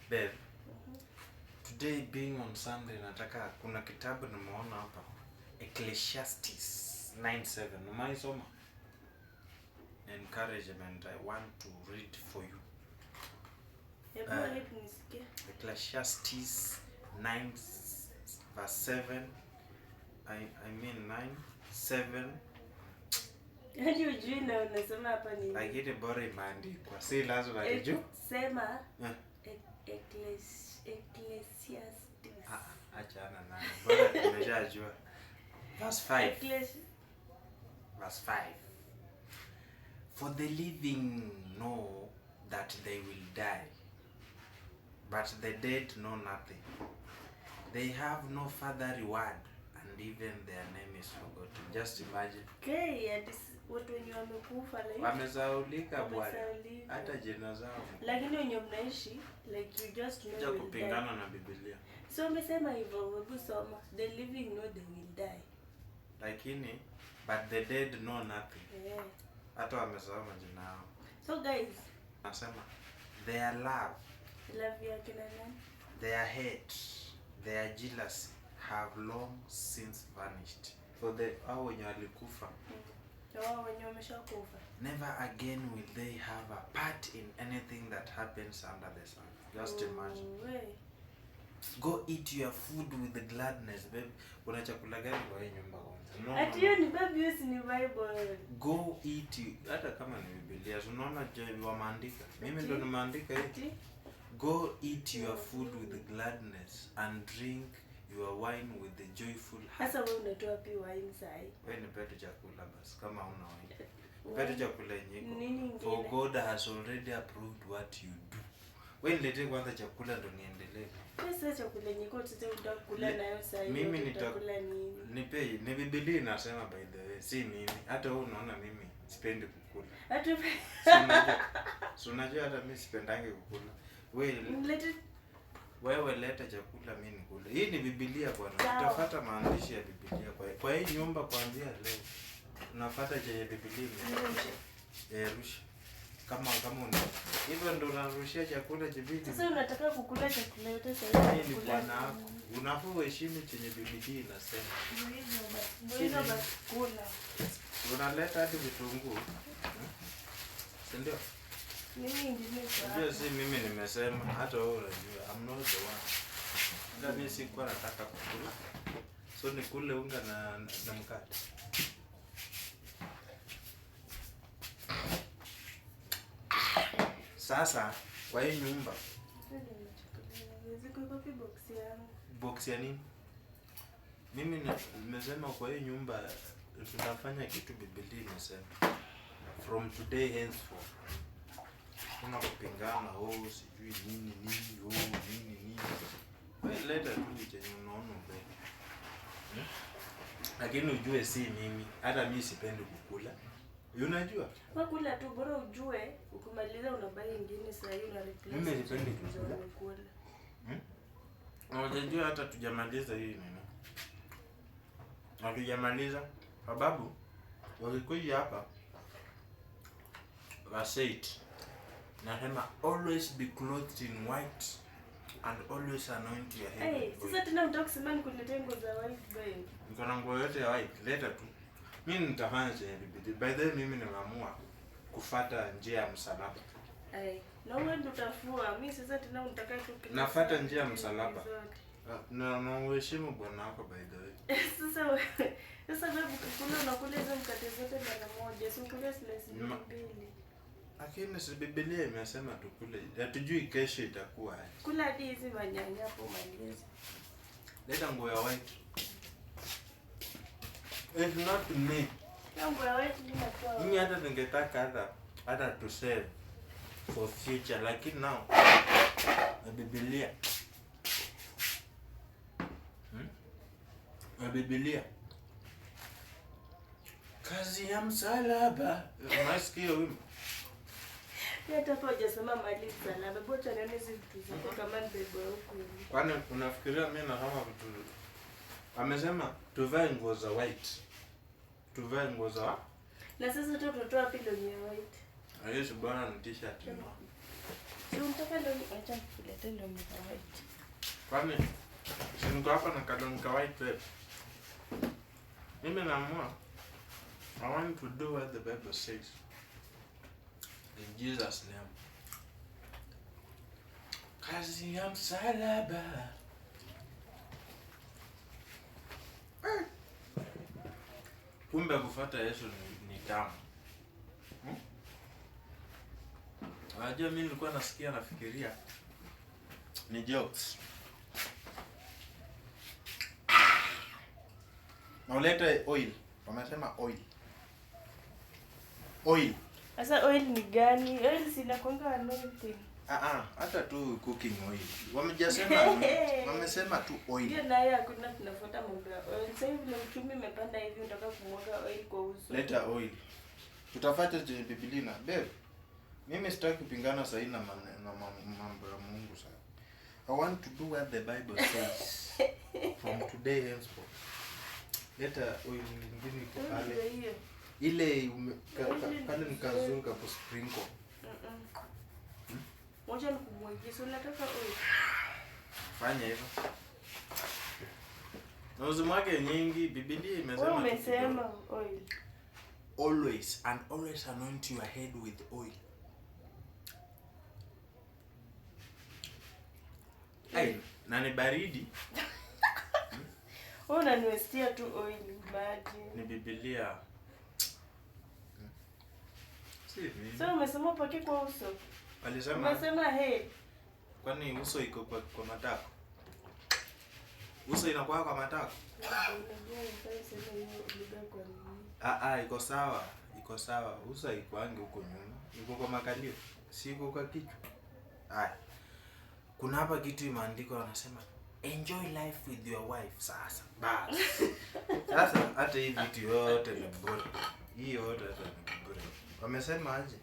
Babe, today being on Sunday, nataka kuna kitabu nimeona hapa, Ecclesiastes 9:7. Umeisoma? Encouragement I want to read for you. Ecclesiastes 9:7. I mean 9:7. Hadi ujui na unasema hapa nini? Lakini bora imeandikwa. Si lazima nijue. Sema Ecclesiastes. Achana nayo. Bora tumeshajua. Verse 5. Verse 5. For the living know that they will die, but the dead know nothing. They have no further reward, and even their name is forgotten. Just imagine. Okay, watu wenye wamekufa like wamesaulika bwana, hata jina zao. Lakini wenye mnaishi like you just know ja kupingana na Biblia. So umesema hivyo, hebu soma. The living know they will die. Lakini but the dead know nothing. Yeah. Hata wamesahau majina yao. So guys, nasema their love yake na nani? Their hate, their jealousy have long since vanished. For the hao wenye walikufa. Wao wenye wameshakufa. Never again will they have a part in anything that happens under the sun. Just imagine. Go eat your food with gladness, baby. Una chakula gani kwa hii nyumba kwanza? No. Ati hiyo ni baby, hiyo si ni Bible. Go eat, hata kama ni Biblia. Unaona je wameandika? Mimi ndo nimeandika hiki. Go eat your food with gladness and drink your wine with the joyful heart. Sasa wewe unatoa wapi wine sai? Wewe ni petu chakula basi kama una wine. Petu chakula nyiko. Nini For God has already approved what you do. Wewe niletee kwanza chakula ndo niendelee. Sasa chakula nyiko tutakula nayo sai. Mimi nitakula nini? Nipe, ni Biblia inasema by the way, si mimi. Hata wewe unaona mimi sipendi kukula. Hata unajua hata mimi sipendangi kukula. Wewe leta chakula mimi nikule. Hii ni Biblia bwana. Utafuata maandishi ya Biblia kwa hii nyumba kuanzia leo. Unafuata chenye Biblia imeandika. Rusha. Kama una. Hivyo ndo unarushia chakula Biblia. Sasa unataka kukula chakula yote sasa. Hii ni bwana wako. Unafaa uheshimu chenye Biblia inasema. Ndio basi kula. Unaleta hadi vitunguu. Ndio. Unajua si mimi nimesema, hata wewe unajua I'm not the one. Ndio mimi sikuwa nataka kukula. So nikule unga na mkate. Sasa kwa hii nyumba box ya nini? Mimi nimesema kwa hii nyumba tunafanya kitu Biblia imesema. From today henceforth kuna kupingana sijui nini nini. Wewe leta tu chenye unaona mbele. Lakini ujue si mimi, hata mimi sipendi kukula. Unajua? Wewe kula tu bora ujue, ukimaliza unabai nyingine sasa hiyo una replace. Mimi sipendi kukula. Unajua hata tujamaliza hii nini? Hatujamaliza sababu walikuja hapa wasait nasema always be clothed in white and always anoint your head. Hey, sasa tena unataka kusema nikuletee nguo za white babe? Niko na nguo yote ya white, leta tu. Mimi nitafanya chenye Biblia. By the way mimi nimeamua kufuata njia ya msalaba. Na wewe ndio utafua. Mimi sasa tena unataka tu nafuata njia ya msalaba. Na uheshimu bwana wako by the way. Sasa babu kukula unakula hizo mkate zote mara moja. Si ukule slice mbili. Lakini si Biblia imesema tukule. Hatujui kesho itakuwa aje. Kula hadi hizi manyanya hapo maliza. Leta nguo ya white. It's not me. Nguo ya white ni natoa. Mimi hata ningetaka hata to save for future, lakini now Biblia. Biblia. Kazi ya msalaba. Unasikia wimbo? Hata hapo hujasema mali msalaba. Bota nione hizo vitu zako kama ni bebo huko hivi. Kwani unafikiria mimi na kama vitu amesema tuvae nguo za white. Tuvae nguo za na sasa tu tutoa pilo ya white. Yesu bwana ni t-shirt. Si unataka leo acha nikulete leo ni white. Kwani si niko hapa na kalon ka white babe. Mimi naamua I want to do what the Bible says. In Jesus' name. Kazi ya msalaba. Kumbe kufuata Yesu ni tamu. Unajua mimi nilikuwa nasikia nafikiria ni jokes. Na ulete oil. Wamesema oil. Oil. Sasa oil ni gani? Oil sina kwanga anointing. Hata tu cooking oil. Wamesema tu oil. Ndio naye hakuna tunafuata mambo ya oil. Sasa hivi vile uchumi umepanda hivi unataka kumwaga oil kwa uso. Leta oil. Tutafuata je Biblia na babe. Mimi sitaki kupingana sahi na mambo ya Mungu sana. I want to do what the Bible says from today henceforth. Leta oil nyingine iko pale. Ile kale nikazunga kwa sprinkle. Moja ni kumwagia, so unataka oil. Fanya hivyo. Na uzimwage nyingi, Biblia imesema. Wewe umesema oil. Always and always anoint your head with oil. Hey, na ni baridi. Wewe unaniwestia tu oil maji. Ni Biblia. Sasa umesema pake kwa uso. Alisema. Umesema hey. Kwani uso iko kwa matako? Uso inakuwa kwa matako? Iko sawa. Iko sawa. Uso haikuangi huko nyuma. Iko kwa makalio. Si iko kwa kichwa. Haya. Kuna hapa kitu imeandikwa wanasema enjoy life with your wife sasa. Basi. Sasa hata hii vitu yote ni bure. Hii yote ni bure. Wamesema aje?